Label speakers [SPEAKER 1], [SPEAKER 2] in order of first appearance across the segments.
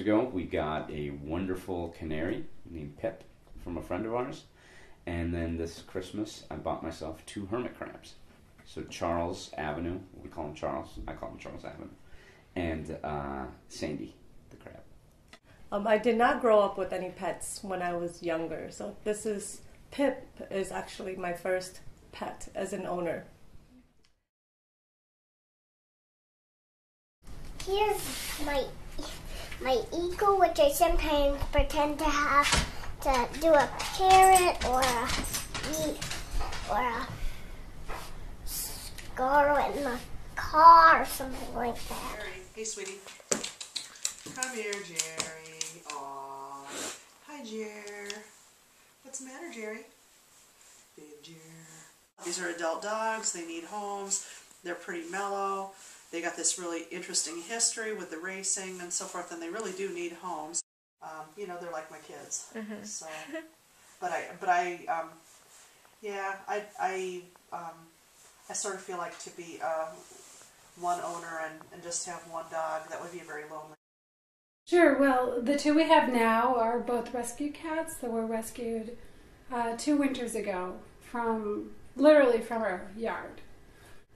[SPEAKER 1] ago, we got a wonderful canary named Pip from a friend of ours. And then this Christmas, I bought myself 2 hermit crabs. So Charles Avenue, we call him Charles, I call him Charles Avenue, and Sandy, the crab.
[SPEAKER 2] I did not grow up with any pets when I was younger. So Pip is actually my first pet as an owner.
[SPEAKER 3] Here's my eagle, which I sometimes pretend to have to do a parrot or a scarlet in a car or something like that.
[SPEAKER 4] Jerry. Hey, sweetie. Come here, Jerry. Aw. Hi, Jer. What's the matter, Jerry? Big Jer. These are adult dogs. They need homes. They're pretty mellow. They got this really interesting history with the racing and so forth, and they really do need homes. You know, they're like my kids. Mm-hmm. So, I sort of feel like to be one owner and just have one dog, that would be very lonely.
[SPEAKER 5] Sure. Well, the 2 we have now are both rescue cats that were rescued 2 winters ago literally from our yard.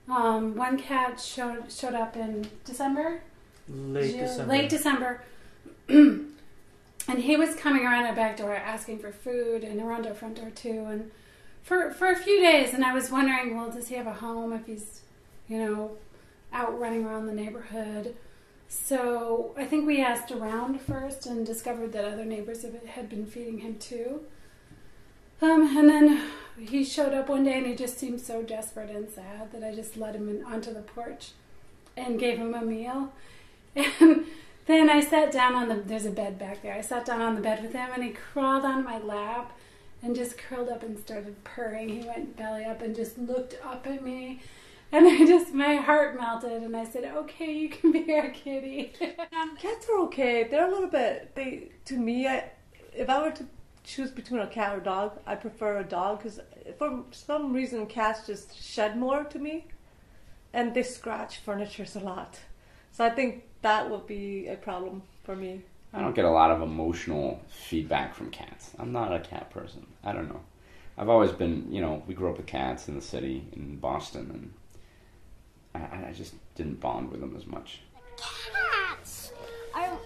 [SPEAKER 5] One cat showed up in December. Late December. And he was coming around our back door asking for food, and around our front door too, and for a few days. And I was wondering, well, does he have a home if he's, out running around the neighborhood? So I think we asked around first and discovered that other neighbors had been feeding him too. And then he showed up one day and he just seemed so desperate and sad that I just let him onto the porch and gave him a meal. And then I sat down there's a bed back there. I sat down on the bed with him and he crawled on my lap and just curled up and started purring. He went belly up and just looked up at me. And my heart melted and I said, okay, you can be our kitty.
[SPEAKER 2] Cats are okay. They're a little bit, to me, if I were to choose between a cat or a dog, I prefer a dog because for some reason cats just shed more to me and they scratch furniture a lot. So I think that would be a problem for me.
[SPEAKER 1] I don't get a lot of emotional feedback from cats. I'm not a cat person. I don't know. I've always been, we grew up with cats in the city in Boston, and I just didn't bond with them as much.
[SPEAKER 3] Cats are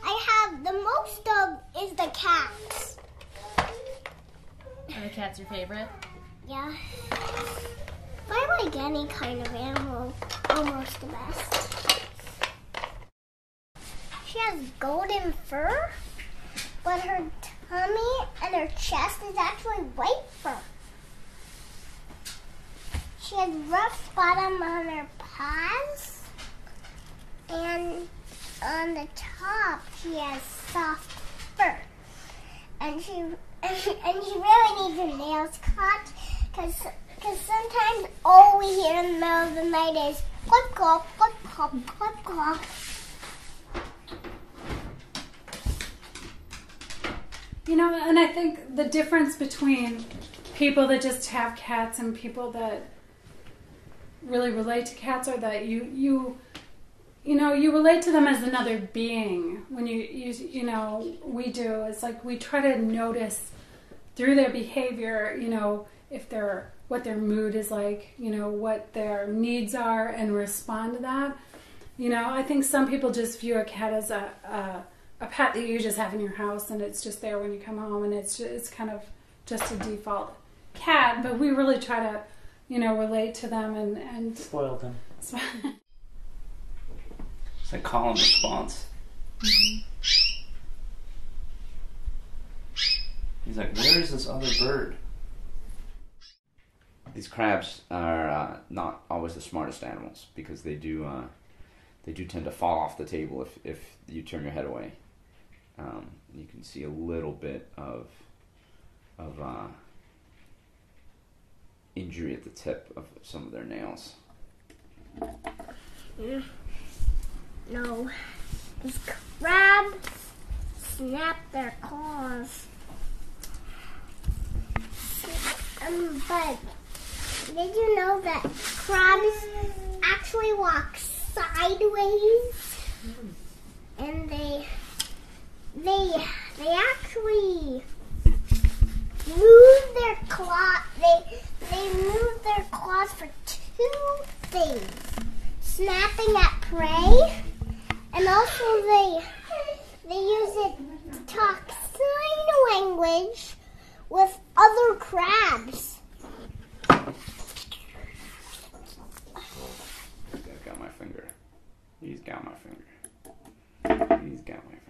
[SPEAKER 3] I have the most of is the cats.
[SPEAKER 6] Are the cats your favorite?
[SPEAKER 3] Yeah. I like any kind of animal almost the best. She has golden fur, but her tummy and her chest is actually white fur. She has rough bottom on her paws, and on the top she has soft fur. And she really needs her nails cut, because sometimes all we hear in the middle of the night is clip clop, clip clop, clip clop.
[SPEAKER 5] And I think the difference between people that just have cats and people that really relate to cats are that you relate to them as another being. When we do. It's like we try to notice through their behavior, what their mood is like, what their needs are, and respond to that. I think some people just view a cat as a pet that you just have in your house, and it's just there when you come home, and it's kind of just a default cat. But we really try to, relate to them and
[SPEAKER 7] spoil them.
[SPEAKER 1] It's like call and response. Mm-hmm. He's like, where is this other bird? These crabs are not always the smartest animals because they do tend to fall off the table if you turn your head away. You can see a little bit of injury at the tip of some of their nails.
[SPEAKER 3] No, these crabs snap their claws. But did you know that crabs actually walk sideways? and they actually move their claw. They move their claws for two things: snapping at prey, and also they use it to talk sign language with other crabs.
[SPEAKER 1] He's got my finger. He's got my finger. He's got my finger.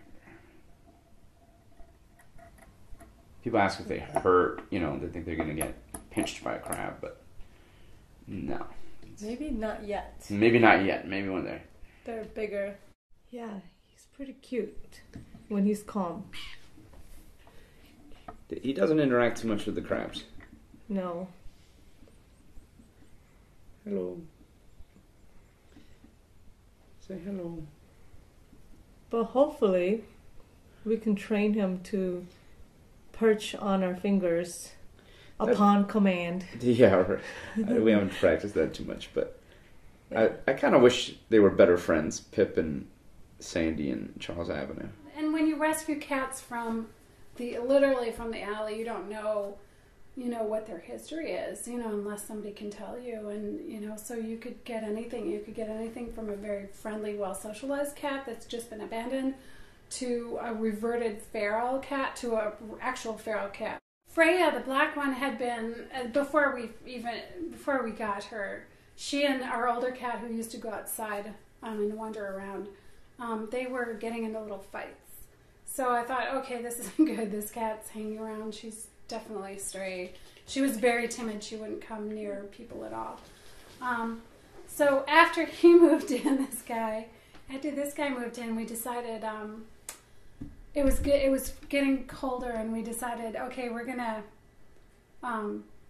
[SPEAKER 1] People ask if they hurt, you know, they think they're going to get pinched by a crab, but no.
[SPEAKER 2] Maybe not yet.
[SPEAKER 1] Maybe not yet. Maybe one day.
[SPEAKER 2] They're bigger. Yeah, he's pretty cute when he's calm.
[SPEAKER 1] He doesn't interact too much with the crabs.
[SPEAKER 2] No.
[SPEAKER 1] Hello. Say hello.
[SPEAKER 2] But hopefully, we can train him to perch on our fingers upon command.
[SPEAKER 1] Yeah, we haven't practiced that too much, but yeah. I kind of wish they were better friends, Pip and Sandy and Charles Avenue.
[SPEAKER 5] And when you rescue cats from literally from the alley, you don't know, what their history is, unless somebody can tell you. And, so you could get anything. You could get anything from a very friendly, well-socialized cat that's just been abandoned to a reverted feral cat to a actual feral cat. Freya, the black one, had been, before we got her, she and our older cat who used to go outside and wander around, they were getting into little fights. So I thought, okay, this isn't good. This cat's hanging around. She's definitely stray. She was very timid. She wouldn't come near people at all. So after he moved in, after this guy moved in, we decided it was good. It was getting colder, and we decided, okay, we're gonna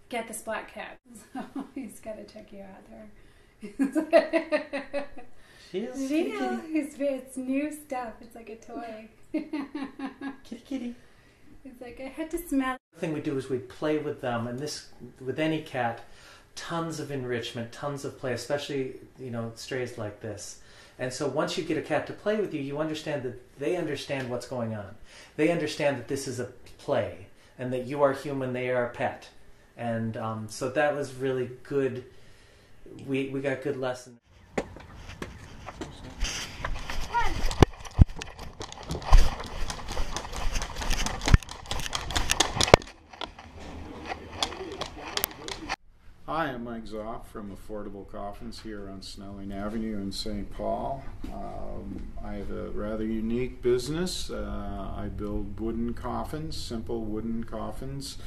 [SPEAKER 5] get this black cat. So he's got to check you out there. It's new stuff. It's like a toy.
[SPEAKER 7] Kitty, kitty.
[SPEAKER 5] It's like, I had to smell.
[SPEAKER 7] The thing we do is we play with them, and with any cat, tons of enrichment, tons of play, especially, strays like this. And so once you get a cat to play with you, you understand that they understand what's going on. They understand that this is a play, and that you are human, they are a pet. And so that was really good. We got good lessons.
[SPEAKER 8] Hi, I'm Mike Zoff from Affordable Coffins here on Snelling Avenue in St. Paul. I have a rather unique business. I build wooden coffins, simple wooden coffins,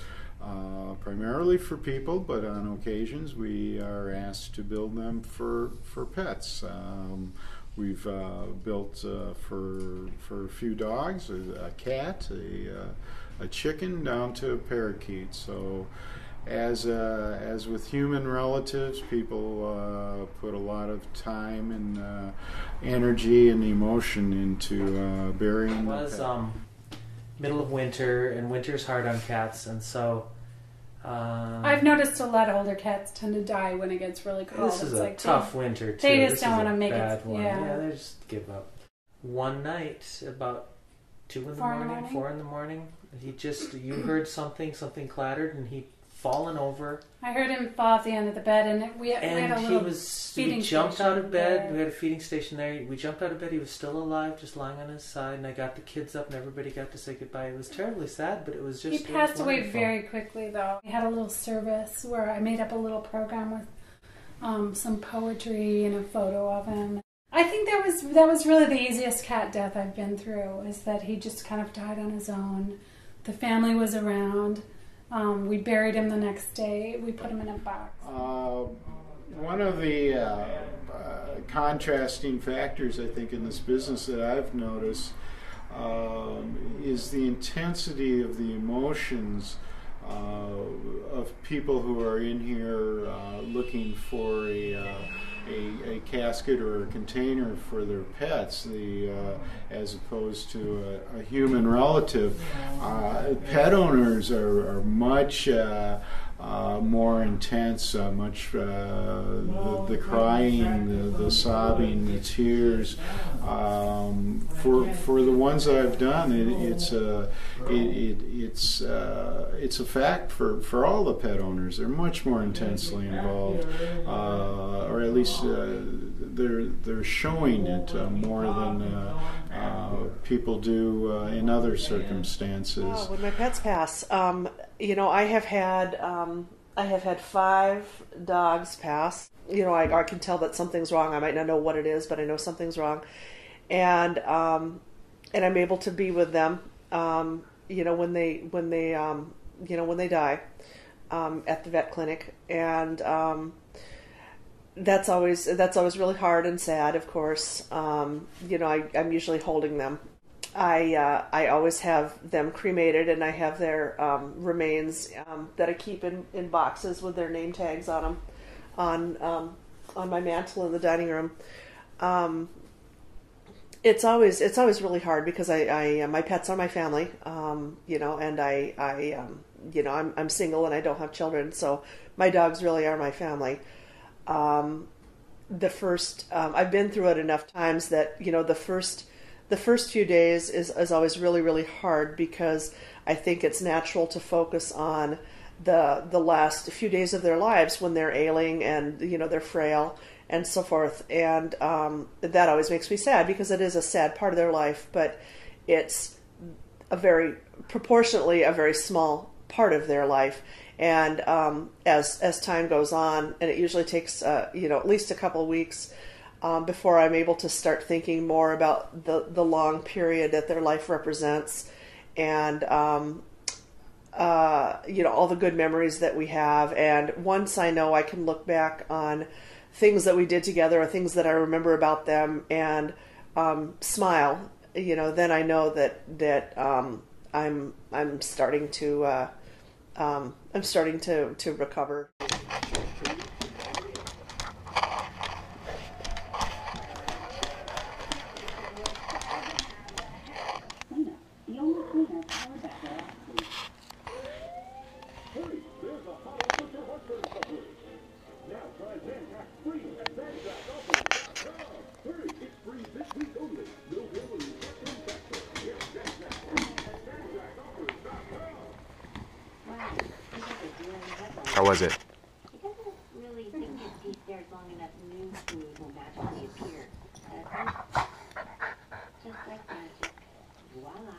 [SPEAKER 8] primarily for people, but on occasions we are asked to build them for pets. We've built for a few dogs, a cat, a chicken, down to a parakeet. So as with human relatives, people put a lot of time and energy and emotion into burying. It was
[SPEAKER 7] middle of winter, and winter's hard on cats, and so
[SPEAKER 5] I've noticed a lot of older cats tend to die when it gets really cold.
[SPEAKER 7] This is a tough winter too.
[SPEAKER 5] They just don't want to make it.
[SPEAKER 7] Yeah, they just give up. One night, about 4 in the morning, you heard something clattered, and he'd fallen over.
[SPEAKER 5] I heard him fall off the end of the bed, and we had a little feeding station.
[SPEAKER 7] We jumped out of bed. We had a feeding station there. We jumped out of bed. He was still alive, just lying on his side, and I got the kids up, and everybody got to say goodbye. It was terribly sad, but it was just.
[SPEAKER 5] He passed away very quickly, though. We had a little service where I made up a little program with some poetry and a photo of him. I think that was really the easiest cat death I've been through. Is that he just kind of died on his own. The family was around. We buried him the next day. We put him in a box.
[SPEAKER 8] One of the contrasting factors, I think, in this business that I've noticed is the intensity of the emotions of people who are in here looking for a casket or a container for their pets, as opposed to a human relative. Pet owners are much more intense, the crying, the sobbing, the tears. For the ones that I've done, it's a fact for all the pet owners. They're much more intensely involved, or at least they're showing it more than people do in other circumstances.
[SPEAKER 4] Oh, when my pets pass, I have had 5 dogs pass. I can tell that something's wrong. I might not know what it is, but I know something's wrong, and I'm able to be with them. When they die at the vet clinic, and that's always really hard and sad. Of course, I'm usually holding them. I always have them cremated, and I have their remains that I keep in boxes with their name tags on them on my mantle in the dining room. It's always really hard because I my pets are my family, and I'm single and I don't have children, so my dogs really are my family. I've been through it enough times that the first few days is always really, really hard, because I think it's natural to focus on the last few days of their lives when they're ailing and they're frail and so forth, and that always makes me sad, because it is a sad part of their life, but it's proportionately a very small part of their life. And as time goes on, and it usually takes at least a couple of weeks before I'm able to start thinking more about the long period that their life represents, and all the good memories that we have. And once I know I can look back on things that we did together, or things that I remember about them, and smile, then I know that I'm starting to recover.
[SPEAKER 9] How was it?
[SPEAKER 10] He doesn't really think his teeth there long enough. New food will magically appear. Just like magic. Voila.